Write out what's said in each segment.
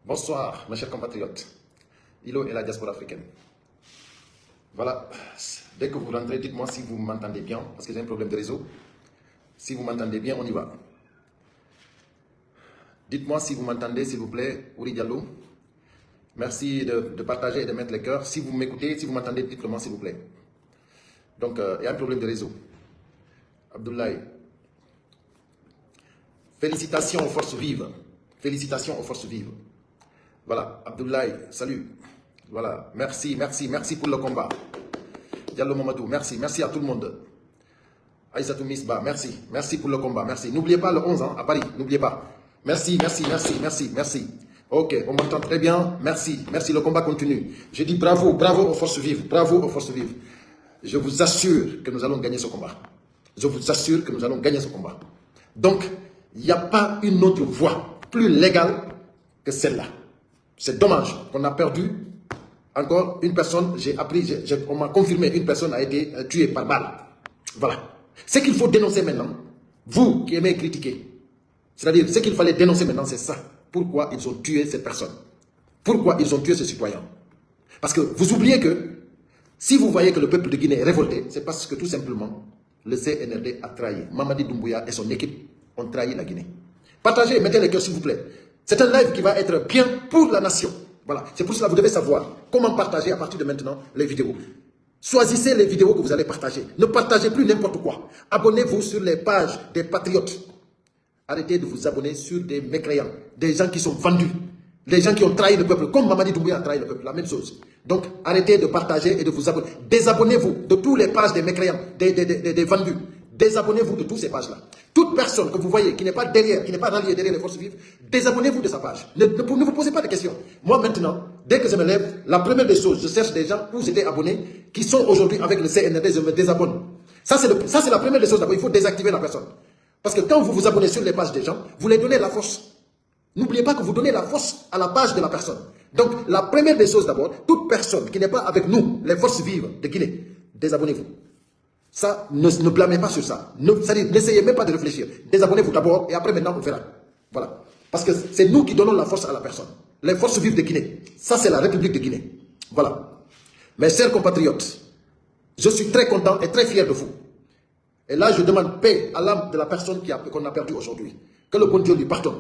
Bonsoir, mes chers compatriotes. Ilo et la diaspora africaine. Voilà, dès que vous rentrez, dites-moi si vous m'entendez bien, parce que j'ai un problème de réseau. Si vous m'entendez bien, on y va. Dites-moi si vous m'entendez, s'il vous plaît, Ouri Diallo. Merci de partager et de mettre les cœurs. Si vous m'écoutez, si vous m'entendez, dites-le moi, s'il vous plaît. Donc, il y a un problème de réseau. Abdoulaye. Félicitations aux forces vives. Félicitations aux forces vives. Voilà, Abdoulaye, salut. Voilà, merci pour le combat. Diallo Mamadou, merci à tout le monde. Aïssatou Misba, merci pour le combat, merci. N'oubliez pas le 11 à Paris, n'oubliez pas. Merci. Ok, on m'entend très bien, merci, le combat continue. Je dis bravo aux forces vives, Je vous assure que nous allons gagner ce combat. Donc, il n'y a pas une autre voie plus légale que celle-là. C'est dommage qu'on a perdu encore une personne, on m'a confirmé, une personne a été tuée par balle. Voilà. Ce qu'il faut dénoncer maintenant, vous qui aimez critiquer, c'est-à-dire ce qu'il fallait dénoncer maintenant, c'est ça. Pourquoi ils ont tué cette personne? Pourquoi ils ont tué ce citoyen? Parce que vous oubliez que si vous voyez que le peuple de Guinée est révolté, c'est parce que tout simplement, le CNRD a trahi. Mamadi Doumbouya et son équipe ont trahi la Guinée. Partagez, mettez les cœurs s'il vous plaît. C'est un live qui va être bien pour la nation. Voilà, c'est pour cela que vous devez savoir comment partager à partir de maintenant les vidéos. Choisissez les vidéos que vous allez partager. Ne partagez plus n'importe quoi. Abonnez-vous sur les pages des patriotes. Arrêtez de vous abonner sur des mécréants, des gens qui sont vendus, des gens qui ont trahi le peuple, comme Mamadi Doumbouya a trahi le peuple, la même chose. Donc, arrêtez de partager et de vous abonner. Désabonnez-vous de toutes les pages des mécréants, des vendus. Désabonnez-vous de toutes ces pages-là. Toute personne que vous voyez qui n'est pas derrière, qui n'est pas ralliée derrière les forces vives, désabonnez-vous de sa page. Ne vous posez pas de questions. Moi maintenant, dès que je me lève, la première des choses, je cherche des gens où j'étais abonné, qui sont aujourd'hui avec le CNRD, je me désabonne. Ça c'est la première des choses d'abord, il faut désactiver la personne. Parce que quand vous vous abonnez sur les pages des gens, vous les donnez la force. N'oubliez pas que vous donnez la force à la page de la personne. Donc la première des choses d'abord, toute personne qui n'est pas avec nous, les forces vives de Guinée, désabonnez-vous. Ça, ne blâmez pas sur ça. N'essayez même pas de réfléchir. Désabonnez-vous d'abord et après maintenant on verra. Voilà. Parce que c'est nous qui donnons la force à la personne. Les forces vives de Guinée. Ça c'est la République de Guinée. Voilà. Mes chers compatriotes, je suis très content et très fier de vous. Et là je demande paix à l'âme de la personne qu'on a perdue aujourd'hui. Que le bon Dieu lui pardonne.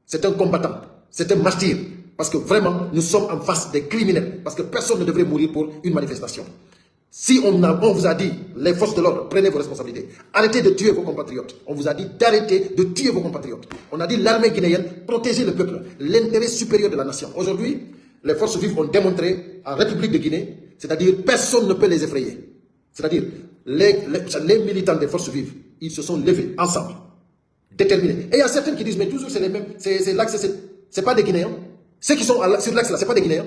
C'est un combattant. C'est un martyr. Parce que vraiment, nous sommes en face des criminels. Parce que personne ne devrait mourir pour une manifestation. Si on vous a dit, les forces de l'ordre, prenez vos responsabilités. Arrêtez de tuer vos compatriotes. On vous a dit d'arrêter de tuer vos compatriotes. On a dit l'armée guinéenne, protégez le peuple, l'intérêt supérieur de la nation. Aujourd'hui, les forces vives ont démontré en République de Guinée, c'est-à-dire personne ne peut les effrayer. C'est-à-dire les militants des forces vives, ils se sont levés ensemble, déterminés. Et il y a certains qui disent, mais toujours c'est les mêmes, c'est pas des Guinéens. Ceux qui sont sur l'axe là, c'est pas des Guinéens.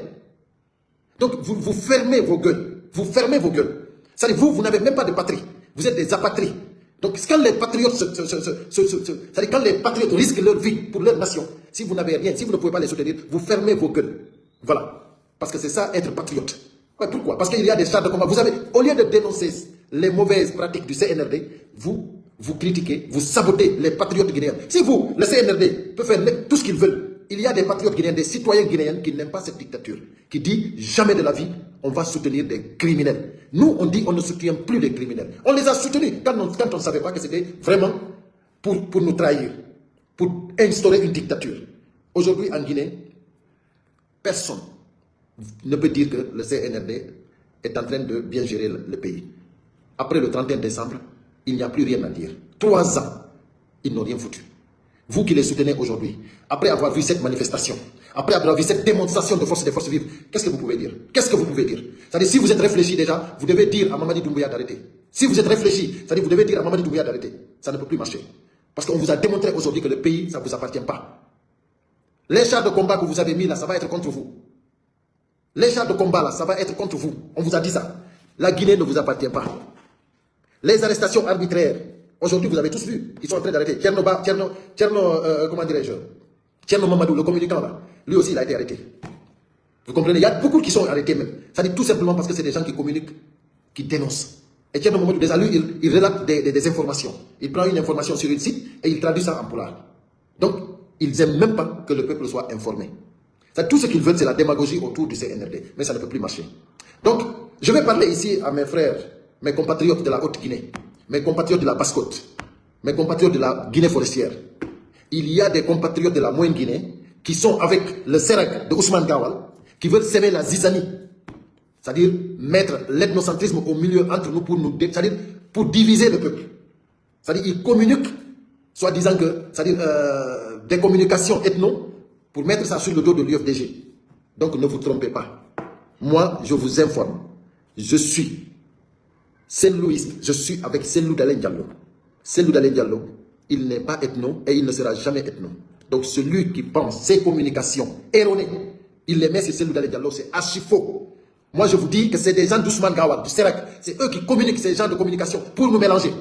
Donc vous fermez vos gueules. Vous fermez vos gueules. C'est-à-dire, vous n'avez même pas de patrie. Vous êtes des apatries. Donc, quand les patriotes c'est-à-dire, quand les patriotes risquent leur vie pour leur nation, si vous n'avez rien, si vous ne pouvez pas les soutenir, vous fermez vos gueules. Voilà. Parce que c'est ça, être patriote. Ouais, pourquoi? Parce qu'il y a des chars de combat. Vous avez, au lieu de dénoncer les mauvaises pratiques du CNRD, vous critiquez, vous sabotez les patriotes guinéens. Si vous, le CNRD, peut faire tout ce qu'ils veulent, il y a des patriotes guinéens, des citoyens guinéens qui n'aiment pas cette dictature, qui dit jamais de la vie, on va soutenir des criminels. Nous, on dit on ne soutient plus les criminels. On les a soutenus quand on ne savait pas que c'était vraiment pour nous trahir, pour instaurer une dictature. Aujourd'hui, en Guinée, personne ne peut dire que le CNRD est en train de bien gérer le pays. Après le 31 décembre, il n'y a plus rien à dire. 3 ans, ils n'ont rien foutu. Vous qui les soutenez aujourd'hui, après avoir vu cette manifestation, après avoir vu cette démonstration de force des forces vives, qu'est-ce que vous pouvez dire? Qu'est-ce que vous pouvez dire? C'est-à-dire, si vous êtes réfléchi déjà, vous devez dire à Mamadi Doumbouya d'arrêter. Si vous êtes réfléchi, c'est-à-dire, vous devez dire à Mamadi Doumbouya d'arrêter. Ça ne peut plus marcher. Parce qu'on vous a démontré aujourd'hui que le pays, ça ne vous appartient pas. Les chars de combat que vous avez mis là, ça va être contre vous. Les chars de combat là, ça va être contre vous. On vous a dit ça. La Guinée ne vous appartient pas. Les arrestations arbitraires, aujourd'hui, vous avez tous vu, ils sont en train d'arrêter. Comment dirais-je, Tcherno Mamadou, le communicant là, lui aussi, il a été arrêté. Vous comprenez? Il y a beaucoup qui sont arrêtés même. Ça dit tout simplement parce que c'est des gens qui communiquent, qui dénoncent. Et Tcherno Mamadou, déjà, lui, il relate des informations. Il prend une information sur une site et il traduit ça en polar. Donc, ils n'aiment même pas que le peuple soit informé. Tout ce qu'ils veulent, c'est la démagogie autour du CNRD. Mais ça ne peut plus marcher. Donc, je vais parler ici à mes frères, mes compatriotes de la Haute-Guinée, mes compatriotes de la Basse-Côte, mes compatriotes de la Guinée forestière. Il y a des compatriotes de la Moyenne-Guinée qui sont avec le Serek de Ousmane Gawal, qui veulent s'aimer la zizanie. C'est-à-dire mettre l'ethnocentrisme au milieu entre nous c'est-à-dire pour diviser le peuple. C'est-à-dire ils communiquent, soit disant que, c'est-à-dire des communications ethno, pour mettre ça sur le dos de l'UFDG. Donc ne vous trompez pas. Moi, je vous informe. Je suis Saint-Louis, je suis avec Cellou Dalein Diallo. Cellou Dalein Diallo, il n'est pas ethno et il ne sera jamais ethno. Donc celui qui pense ces communications erronées, il les met sur Cellou Dalein Diallo, c'est archi faux. Moi, je vous dis que c'est des gens d'Ousmane Gawal, du Serek. C'est eux qui communiquent ces gens de communication pour nous mélanger.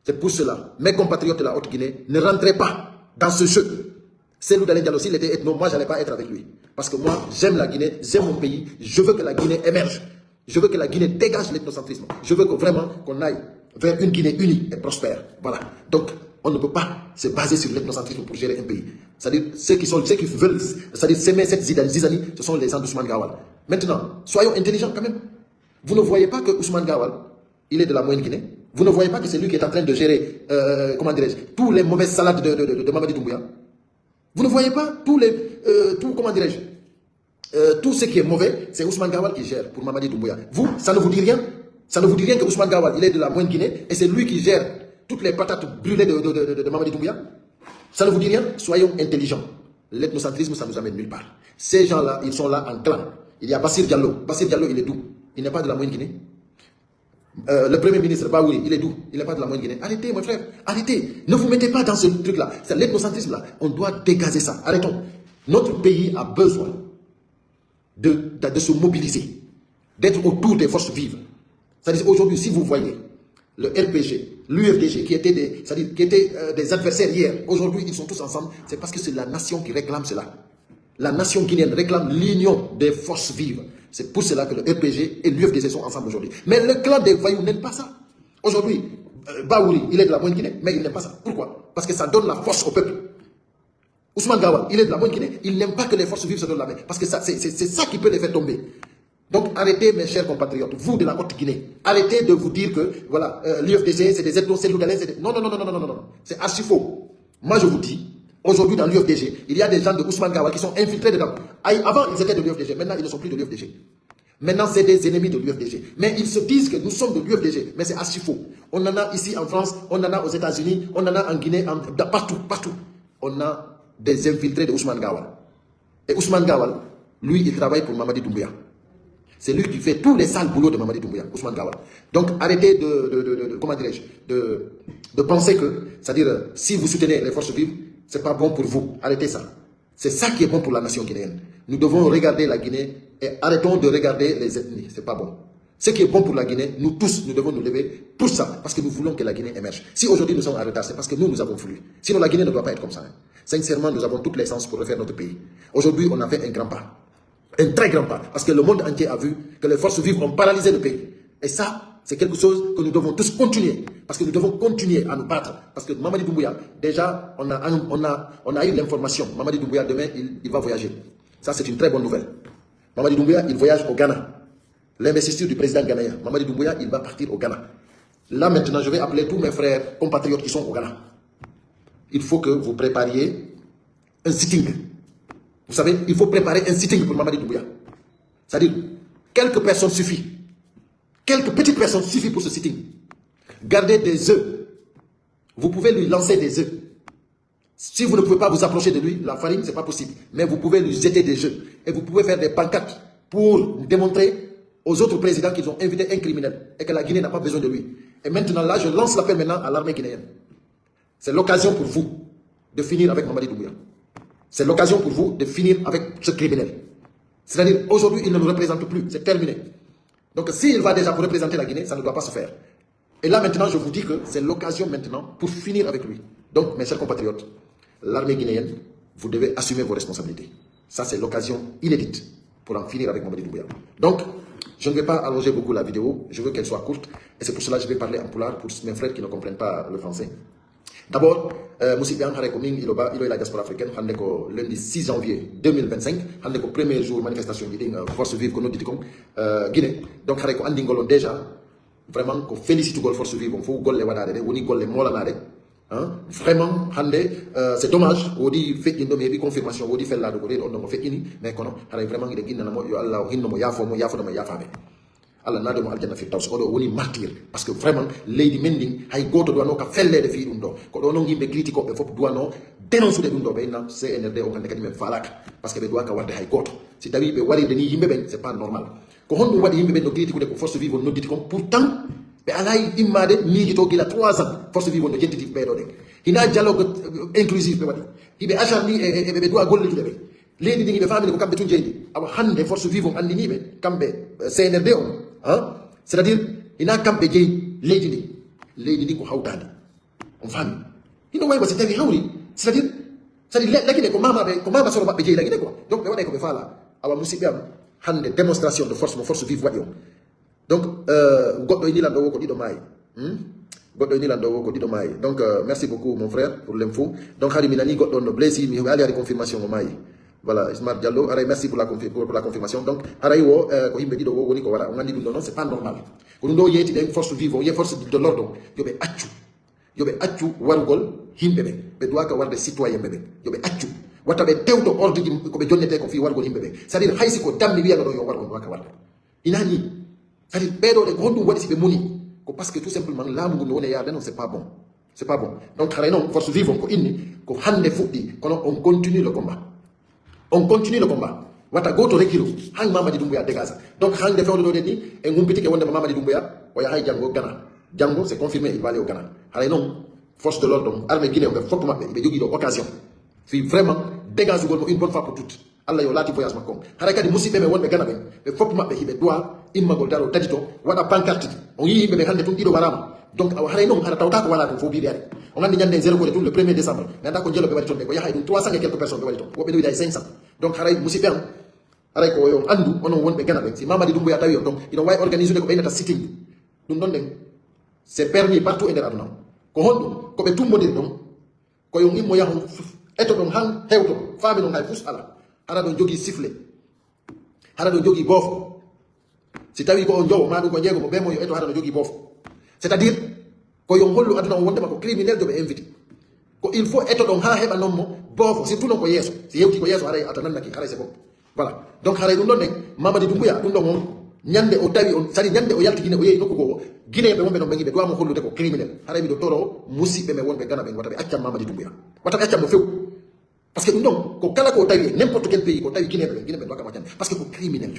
C'est pour cela, mes compatriotes de la Haute-Guinée, ne rentrez pas dans ce jeu. Cellou Dalein Diallo, s'il était ethno, moi, je n'allais pas être avec lui. Parce que moi, j'aime la Guinée, j'aime mon pays, je veux que la Guinée émerge. Je veux que la Guinée dégage l'ethnocentrisme. Je veux que vraiment qu'on aille vers une Guinée unie et prospère. Voilà. Donc, on ne peut pas se baser sur l'ethnocentrisme pour gérer un pays. C'est-à-dire, ceux qui veulent, c'est-à-dire s'aimer cette zizanie, ce sont les gens d'Ousmane Gawal. Maintenant, soyons intelligents quand même. Vous ne voyez pas que Ousmane Gawal, il est de la Moyenne-Guinée. Vous ne voyez pas que c'est lui qui est en train de gérer, comment dirais-je, tous les mauvaises salades de Mamadi Doumbouya. Vous ne voyez pas comment dirais-je, tout ce qui est mauvais, c'est Ousmane Gawal qui gère pour Mamadi Doumbouya. Vous, ça ne vous dit rien? Ça ne vous dit rien que Ousmane Gawal, il est de la Moyenne-Guinée et c'est lui qui gère toutes les patates brûlées de Mamadi Doumbouya? Ça ne vous dit rien? Soyons intelligents. L'ethnocentrisme, ça ne nous amène nulle part. Ces gens-là, ils sont là en clan. Il y a Bassir Diallo. Bassir Diallo, il est d'où? Il n'est pas de la Moyenne-Guinée. Le premier ministre, Baouri, il est d'où? Il n'est pas de la Moyenne-Guinée. Arrêtez, mon frère, arrêtez. Ne vous mettez pas dans ce truc-là. C'est l'ethnocentrisme-là. On doit dégager ça. Arrêtons. Notre pays a besoin de se mobiliser, d'être autour des forces vives. C'est-à-dire, aujourd'hui, si vous voyez le RPG, l'UFDG, qui étaient des adversaires hier, aujourd'hui, ils sont tous ensemble, c'est parce que c'est la nation qui réclame cela. La nation guinéenne réclame l'union des forces vives. C'est pour cela que le RPG et l'UFDG sont ensemble aujourd'hui. Mais le clan des voyous n'aime pas ça. Aujourd'hui, Baouri, il est de la Moyenne-Guinée, mais il n'aime pas ça. Pourquoi? Parce que ça donne la force au peuple. Ousmane Gawal, il est de la Moyenne-Guinée, il n'aime pas que les forces vives se donnent la main. Parce que c'est ça qui peut les faire tomber. Donc arrêtez, mes chers compatriotes, vous de la Haute-Guinée, arrêtez de vous dire que voilà, l'UFDG, c'est des ethnos, c'est l'Oudalais, c'est des... Non, c'est archi faux. Moi je vous dis, aujourd'hui dans l'UFDG, il y a des gens de Ousmane Gawal qui sont infiltrés dedans. Avant ils étaient de l'UFDG, maintenant ils ne sont plus de l'UFDG. Maintenant c'est des ennemis de l'UFDG. Mais ils se disent que nous sommes de l'UFDG, mais c'est archi faux. On en a ici en France, on en a aux États-Unis, on en a en Guinée, partout. On a des infiltrés de Ousmane Gawal. Et Ousmane Gawal, lui, il travaille pour Mamadi Doumbouya. C'est lui qui fait tous les sales boulots de Mamadi Doumbouya, Ousmane Gawal. Donc arrêtez comment dirais-je, de penser que, c'est-à-dire, si vous soutenez les forces vives, ce n'est pas bon pour vous. Arrêtez ça. C'est ça qui est bon pour la nation guinéenne. Nous devons regarder la Guinée et arrêtons de regarder les ethnies. Ce n'est pas bon. Ce qui est bon pour la Guinée, nous tous, nous devons nous lever pour ça, parce que nous voulons que la Guinée émerge. Si aujourd'hui nous sommes en retard, c'est parce que nous avons voulu. Sinon la Guinée ne doit pas être comme ça. Hein. Sincèrement, nous avons toutes les chances pour refaire notre pays. Aujourd'hui, on a fait un grand pas. Un très grand pas. Parce que le monde entier a vu que les forces vives ont paralysé le pays. Et ça, c'est quelque chose que nous devons tous continuer. Parce que nous devons continuer à nous battre. Parce que Mamadi Doumbouya, déjà, on a eu l'information. Mamadi Doumbouya, demain, il va voyager. Ça, c'est une très bonne nouvelle. Mamadi Doumbouya, il voyage au Ghana. L'investiture du président ghanéen. Mamadi Doumbouya, il va partir au Ghana. Là, maintenant, je vais appeler tous mes frères compatriotes qui sont au Ghana. Il faut que vous prépariez un sitting. Vous savez, il faut préparer un sitting pour Mamadi Doumbouya. C'est-à-dire, quelques personnes suffisent. Quelques petites personnes suffisent pour ce sitting. Gardez des œufs. Vous pouvez lui lancer des œufs. Si vous ne pouvez pas vous approcher de lui, la farine, ce n'est pas possible. Mais vous pouvez lui jeter des œufs. Et vous pouvez faire des pancartes pour démontrer aux autres présidents qu'ils ont invité un criminel et que la Guinée n'a pas besoin de lui. Et maintenant, là, je lance l'appel maintenant à l'armée guinéenne. C'est l'occasion pour vous de finir avec Mamadi Doumbouya. C'est l'occasion pour vous de finir avec ce criminel. C'est-à-dire, aujourd'hui, il ne nous représente plus. C'est terminé. Donc, s'il va déjà pour représenter la Guinée, ça ne doit pas se faire. Et là, maintenant, je vous dis que c'est l'occasion maintenant pour finir avec lui. Donc, mes chers compatriotes, l'armée guinéenne, vous devez assumer vos responsabilités. Ça, c'est l'occasion inédite pour en finir avec Mamadi Doumbouya. Donc, je ne vais pas allonger beaucoup la vidéo. Je veux qu'elle soit courte. Et c'est pour cela que je vais parler en pulaar pour mes frères qui ne comprennent pas le français. D'abord, Moussi Bian Hareko Ming, il est la diaspora africaine, Handeko lundi 6 janvier 2025, Handeko premier jour manifestation de Force Vive, qu'on dit Guinée. Donc, Hareko Andingolon déjà, vraiment, qu'on félicite Gol Force Vive, on faut Gol les Wadare, on y Gol les Molanare. Vraiment, c'est dommage, on dit fait une demi confirmation, on dit fait la de Corée, on fait une, mais qu'on a vraiment il est guiné, Allah, Hinno, Yafo, Yafame. Allah n'a de mo aljanna fi taws odo woni martyr parce que vraiment leydi mending hay goto do no ka fellede fi dum do ko do no yimbe critique be fop duano dénoncer dum do be na CNRD o ngande kadi men falaka parce que be do ka warde hay goto si tawi be wari de ni yimbe ben c'est pas normal ko hondu wadi yimbe ben no critique de ko force vive no diti kom pourtant be alay immade miji to gila 3 ans force vive no jentiti be do de hina dialogue inclusif be wadi ibe acharni e be do golle jude be leydi dingi be famine ko kambe tun jendi awa hande force vive on andini be kambe CNRD on c'est-à-dire il n'a qu'à payer lady ko hawtani on famille ino way ba c'est tawi hawri c'est-à-dire lagi ko mama soro mabbe jeyi lagi quoi donc be wade ko be fala awa musibe am hande démonstration de force vive wadi on donc goddo ni lando ko dido may goddo ni lando ko dido may donc merci beaucoup mon frère pour l'info donc hari minani goddo no blessi mi ali ari confirmation mo may. Voilà, Ismaël Diallo, merci pour la confirmation. Donc, Araïwo, ko himbe dido woni ko wara, on andi dum non, c'est pas normal. Ko ndo yeti den force vive, ye force de l'ordre, yobe accu warugol himbe be doit ka warde citoyen be yobe accu wata be tewdo ordre ko be jonnete ko fi warugol himbe be c'est-à-dire haysi ko dammi wiya do yo warugol doit ka warde inani c'est-à-dire bedo de gondum wadi be muni ko parce que tout simplement lamu ngu wona ya non c'est pas bon. C'est pas bon. Donc, non, force vive ko inni ko hande fuddi kono on continue le combat. On continue le combat. Wata go to rekilo. Hang Mamadi Doumbouya dégage. Donc hang de faire le deni et ngumpiti ke wonde Mamadi Doumbouya o ya hay Django Ghana. Django c'est confirmé il va aller au Ghana. Allez non, force de l'ordre, armée guinéenne be fokk mabbe be jogi do occasion. Fi vraiment dégage go une bonne fois pour toutes. Allah yo lati voyage makon. Hara kadi musibe me wonbe Ghana be fokk mabbe hibe doit immagol daro tadito wada pancarte. On yi be hande tun dido warama. Donc hara non hara tawta ko wala ko fo bi der. On a dit qu'il y a 0 le 1er décembre. Mais d'accord, il y a 300 et quelques personnes. Il y a 500. Donc, il y a andu on won be gana si Mamadi Doumbouya tawi donc il doit organiser ko benata sitting dum don den c'est permis partout en aduna ko hondo ko be tumbodir donc ko yo immo yahon eto don han hewto fami non hay fus ala hara don jogi sifflet hara don jogi bofo si tawi ko on jowo ma ko jego mo be mo yo eto hara don jogi bofo c'est-à-dire ko yo hollu aduna wonde ma ko criminel do be invité ko il faut eto don ha heba non mo bofo si tuno ko yeso si yewti ko yeso hara atanan naki hara se bop voilà donc xare dum don nek Mamadi Doumbouya dum don mom nyande o tawi on sari nyande o yalti Guinée o yeyi nokku go Guinée be wonbe non bangi be do mo hollude ko criminel xare mi do toro musibe be wonbe Gana be wata be accam Mamadi Doumbouya wata be accam mo few parce que dum don ko kala ko tawi n'importe quel pays ko tawi Guinée be do ka macam parce que ko criminel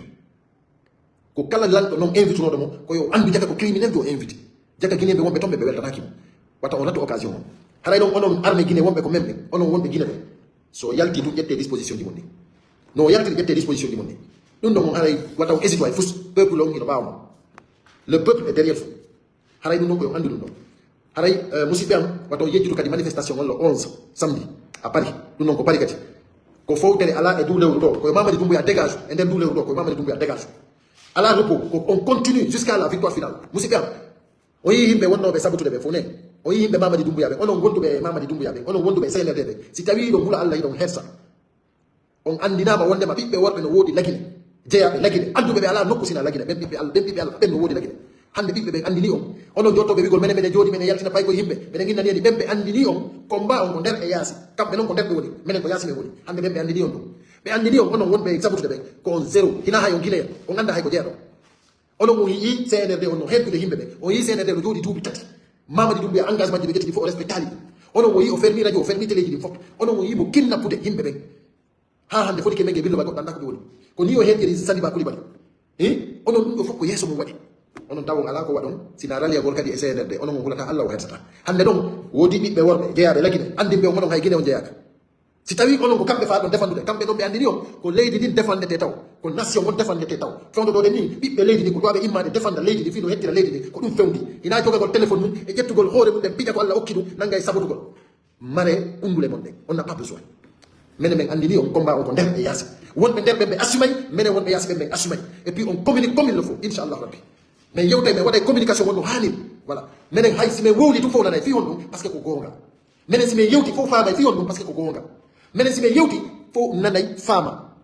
ko kala lan non invite no do mo ko yo andu jaka ko criminel do invite jaka Guinée be wonbe tombe be weltanaki mo wata on rato occasion xare don onon armée Guinée wonbe ko membe onon wonbe Guinée be so yalti dum jette disposition di mondi non il y a des dispositions du monde. Nous n'avons pas hésité à faire peuple long le peuple est derrière vous. Haray nous n'avons pas dit nous. Haray Moussipian, quand on y a des manifestations le 11 samedi à Paris, nous n'avons pas dit qu'il faut que Allah et d'où le retour, que Mamadi Doumbouya dégage, et d'où le retour, que Mamadi Doumbouya dégage. Allah repos, on continue jusqu'à la victoire finale. Moussipian, on y a des sabots de Béfoné, on y a des Mamadi Doumbouya, on a des Mamadi Doumbouya, on a des CNRD. Si tu as vu, on a Allah, il a ça. On andinama wonde ma bibbe worbe no wodi lagine jeyabe lagine andube be ala nokku sina lagine ben bibbe ala ben no wodi lagine hande bibbe be andini on ono jotto be bigol menen be jodi menen yaltina pay ko yimbe be nginna ni bembe andini on combat on ko der e yasi kambe non ko der be woni menen ko yasi be woni hande bembe andini on dum be andini on ono wonbe sabutude be ko on zero hina hayo gile on anda hay ko jeedo ono mo yi CNRD on no heddude yimbe be on yi CNRD no jodi duubi tati Mamadi Doumbouya engagement de be jetti fo respectali ono mo yi o fermi radio o fermi télé ji fop ono mo yi mo kidnappude yimbe be ha hande foti ke menge billo ba goddan dako be woni ko ni o heddi Saliba Coulibaly onon dum do fokko yeso mo wadi onon taw ala ko wadon sina rali gol kadi e CNRD onon mo hulata Allah o hersata hande don wodi bibbe worbe jeyabe lagine andimbe onon hay Guinée on jeyaka si tawi onon ko kambe fa don defandude kambe don be andini on ko leydi din defandete taw ko nation on defandete taw fondo do de ni bibbe leydi ni ko doabe immade defanda leydi di fino hettira leydi ni ko dum fewndi ina jogagol téléphone mum e jettugol hoore mum dem pija ko Allah okkidu nangay sabotugol mare undule mon de on n'a pas besoin mene men andini on combat on ko der e yasi wonbe der be assumay mene wonbe yasi be assumay et puis on communique comme il le faut inchallah rabbi mais yewte me waday communication wonno hani voilà mene hay si me wowli tu fo nanay fi wonno parce que ko gonga menen si me yewti fo fama fi on dum parce que ko gonga menen si me yewti fo nanay fama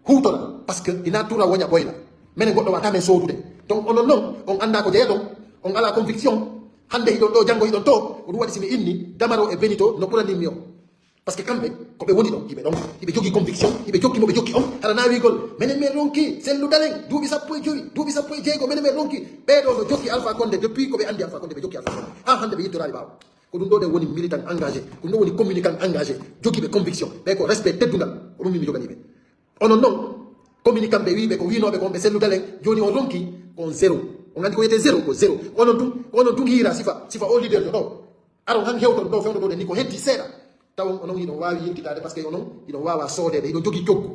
hutola parce que ina tura wonya boyla menen goddo wata men sodude donc onon non on anda ko jeya don on ala conviction hande hidon do jango hidon to o wadi simi inni damaro e benito no burani mio parce que kambe ko be woni don ibe jogi conviction ibe jogi mo be jogi on ala na wi gol menen me ronki sellu dalen duubi sappo e joyi duubi sappo e jeego menen me ronki be do no jogi Alpha Condé depuis ko be andi Alpha Condé be jogi Alpha Condé ha hande be yittorali bawo ko dum do de woni militant engagé ko dum woni communicant engagé jogi be conviction be ko respect teddungal o dum mi jogani be onon non communicant be wi be ko winobe ko be sellu dalen joni on ronki on zéro on andi ko yete zéro ko zéro onon tum hira sifa o leader do aro han hewton do fewdo do ni ko heddi seeda taw onon yiɗon wawi yiltitade par ce que onon yiɗon wawa soodede yiɗon jogui coggu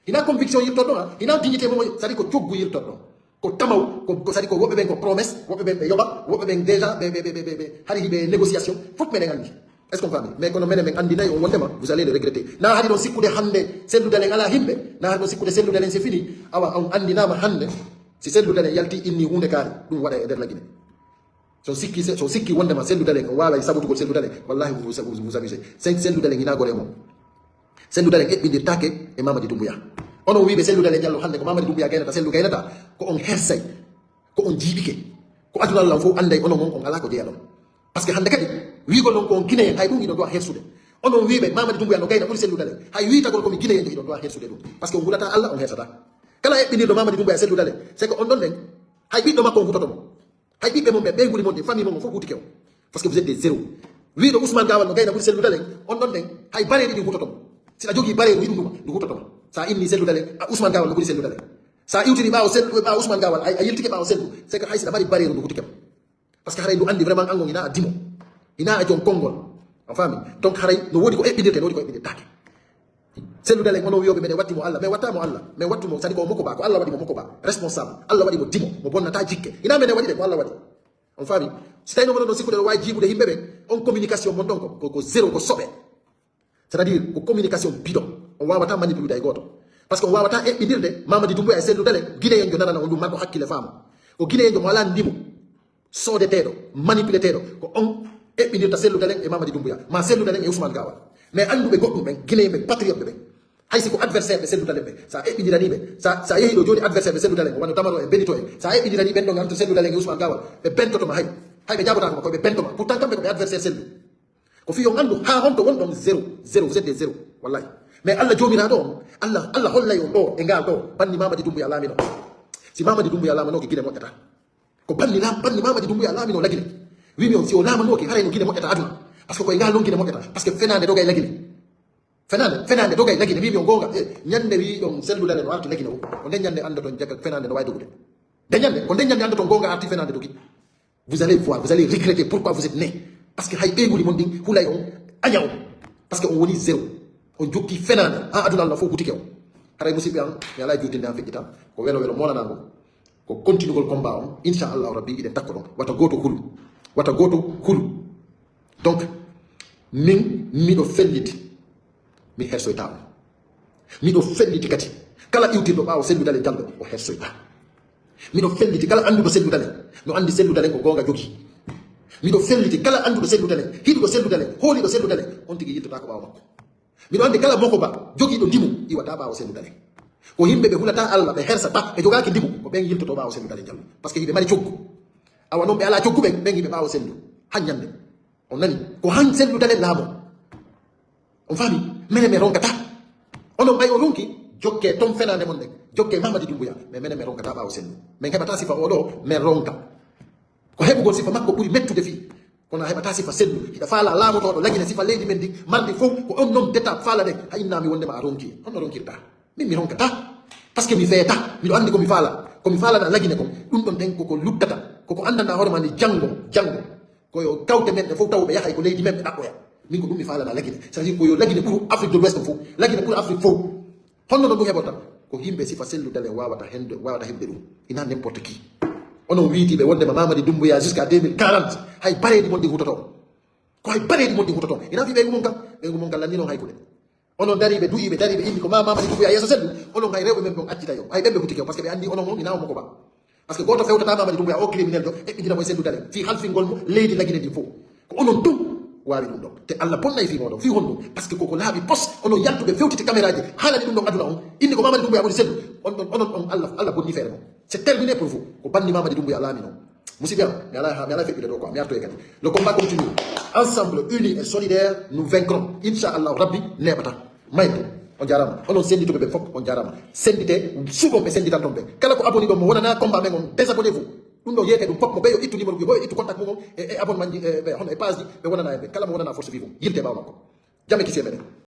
ina conviction yirtoɗo ha ina dignité momo c'est à dire ko coggu yirtoɗo ko tamaw ko c'est à dire ko woɓɓe ɓen ko promesse woɓɓe ɓen ɓe yoɓa woɓɓe ɓen déjà ɓe hari hiɓe négociation fof meɗen andi est ce qu'on famille mais kono menen men andinayi on wondema vous allez le regretter na haɗi ɗon sikkude hande selludalen ala himɓe na haɗi ɗon sikkude selludalen c'est fini awa on andinama hande si selludalen yalti inni hunde kaari ɗum waɗa e nder lagine so sikki wondema selludalen on wawa sabotugol selludalen wallahi vous amusez selludalen ina gore mom selludalen eɓɓidirtake e Mamadi Doumbouya onon wiɓe selludalen diallo hande ko Mamadi Doumbouya gaynata sellu gaynata ko on hersay ko on jiiɓike ko aduna Allah fof anday onon on ala ko jeeya ɗon par ce que hande kadi wigol ɗon ko on guinéen hay ɗum iɗon dowa hersude onon wiɓe Mamadi Doumbouya no gayna ɓuuri selludalen hay witagol komi guinéen iɗon dowa hersude ɗum par ce que on gulata Allah on hersata kala eɓɓinirɗo Mamadi Doumbouya selludalen c'est que on ɗon ɗen hay ɓiɗɗo makko on hutotomo hay ɓiɓɓe mum ɓe guri mon ɗe famille momon fof huuti kew parce que vous êtes des zéro wiɗo Ousmane Gawal no gayna ɓuuri selludalen on ɗon ɗen hay bareɗi ɗi hutotomo si a jogui bareɗo yiɗum ɗuma ndu hutotoma sa inni selludalen Ousmane Gawal no ɓuuri selludalen sa iwtiri ɓawo Ousmane Gawal a yiltike ɓawo sellu c'est que hay siɗa ɓari bareɗo ndu huuti kew par ce que haray ndu andi vraiment angon ina a dimo ina a jon konngol a faami donc haray no woodi ko eɓɓidirte no woodi ko eɓɓidirtake selludalen onon wiyoɓe meɗen wattimo Allah mais wattamo Allah mais wattumo sadi ko moko ba ko Allah waɗimo moko ba responsable Allah waɗimo dimo mo bonnata jikke ina mene waɗi de ko Allah waɗi on faami si tawi no mono ɗon sikkude ɗo wawi jiiɓude yimɓe ɓe on communication mon ɗon ko zéro ko soɓe c'est à dire ko communication bidon on wawata manipulude e goto par ce que on wawata eɓɓidirde Mamadi Doumbouya e selludalen guinéen jo nanana on ɗum maggo hakkille faama ko guinéen jo mo ala ndimo soodeteɗo manipuleteɗo ko on eɓɓidirta selludalen e Mamadi Doumbouya ma selludalen e Ousmane Gawal mais anduɓe goɗɗum ɓen guinéen ɓe patriote ɓe haysi ko adversaire ɓe selludalen ɓe sa eɓɓidirani ɓe sa yehi ɗo joni adversaire ɓe selludalen ko wano damaro e benito en sa eɓɓidirani ɓen ɗo ganto selludalen e Ousmane Gawal ɓe bentotoma hay ɓe jaɓotako koɓe bentoma pourtant kamɓe koɓe adversaire sellu ko fi on andu ha honto wonɗon zéro vous êtes des zéro wallahi mais Allah jomiraɗo on Allah hollay on ɗo e ngal ɗo banni Mamadi Doumbouya laamino si Mamadi Doumbouya laamanoke guine moƴƴata ko banni Mamadi Doumbouya laamino lagine wimi on si o laamanoke haray no guine moƴƴata aduna par ce que koye ngal ɗon guine moƴƴata par ce que fenade dogay lagine fenade dogay lagine wimi on gonga ñande wi ɗon selludalen no arti lagine o nden ñande anda toon jagga fenade no wawi dogude nde ñande ko nden ñande anda toon gonga arti fenade dogi vous allez voir vous allez regretter pourquoi vous êtes né parce que hay ɓeyguli mon ɗin hulay on aña on parce que on woni zéro on jokki fenade ha aduna Allah fof hutike on haray musidɓe an mi ala juutinde an feƴƴita ko welo monanago ko continuegol combat on inchallahu rabbi iɗen takko ɗon wata goto hulu donc min miɗo felliti mi hersoyta on miɗo felliti kadi kala iwtirɗo ɓawo selludalen jalɗo o hersoyta miɗo felliti kala anduɗo selludalen no andi selludalen ko gonga jogui miɗo felliti kala anduɗo selludalen hiɗuɗo selludalen hooliɗo selludalen on tigui yiltota ko ɓawo makko miɗo andi kala moko ba jogiiɗo ndimu iwata ɓawo selludalen ko yimɓe ɓe hulata Allah ɓe hersata ɓe jogaki ndimu ko ɓen yiltoto ɓawo selludalen jallo par ce que yiɓe mari coggu awa noon ɓe ala coggu ɓen yiɓe ɓawo sellu han ñande on nani ko han selludalen laamo on faami minen mi ronkata onon ɓay o ronki jokke ton fenade mon ɗen jokke Mamadi Doumbouya mais minen mi ronkata ɓawo sellu min heɓata sifa oɗo min ronka ko heɓugol sifa makko ɓuuri mettude fii kono a heɓata sifa sellu hiɗa faala laamotoɗo lagine sifa leydi men ndi mardi fof ko on noon deta faala ɗen ha innami wondema a ronki honno ronkirta min mi ronkata par ce que mi feeta miɗo andi komi faalana lagine kon ɗum ɗon ɗen koko luddata koko andana hoorema ni jango koyo kawte men ɗe fof taw ɓe yahay ko leydi men ɓe ɗaɓɓoya min ko ɗum mi faalana lagine c'est à dire koyo lagine ɓuuru Afrique de l'Ouest fof lagine ɓuuru Afrique fof honno ɗon ɗum heɓota ko yimɓe sifa selludalen wawata heɓde ɗum ina n'importe qui onon wiitiɓe wondema Mamadi Doumbouya jusqu'à 2040 hay bareɗi mon ɗi hutoto ko hay bareɗi mon ɗi hutoto ina fi ɓeygu mon kam lanni noon haykude onon dariɓe duyiɓe dariɓe indi ko Mamadi Doumbouya yeeso seddu onon hay rewɓe men ɗon accita yo hay ɓemɓe hutike o par ce que ɓe andi onon on inawo moko ba par ce que goto fewtata Mamadi Doumbouya o criminel ɗo eɓɓidina moye selludalen fi halfingol mo leydi lagine ndi fof ko onon tum wawi ɗum ɗon te allah bonnay fimo ɗon fi honɗum par ce que koko laaɓi pos onon yaltuɓe fewtite caméra ji haalani ɗum ɗon aduna on inni ko Mamady Doumbouya woni sellu on allah bonni feere mon c'est terminé pour vous ko banni Mamady Doumbouya laami noon musidɓe am mi ala feƴƴude ɗo quoi mi artoye kadi le combat continue ensemble unis et solidaires nous vaincrons inchallahu rabbi neɓata mayto on jarama onon senditoɓe ɓe fof on jarama sendite suuɓon ɓe senditan ton ɓe kala ko abonni ɗon mo wonana combat men on désabonnez vous ɗum ɗo yeete ɗum fof mo ɓeyo ittu numéro ji ɓeyo ittu contact mumon e abonnement ji hono e page ji ɓe wonana e ɓe kala mo wonana force vivant yilte ɓaw makko jamme kisi e meɗen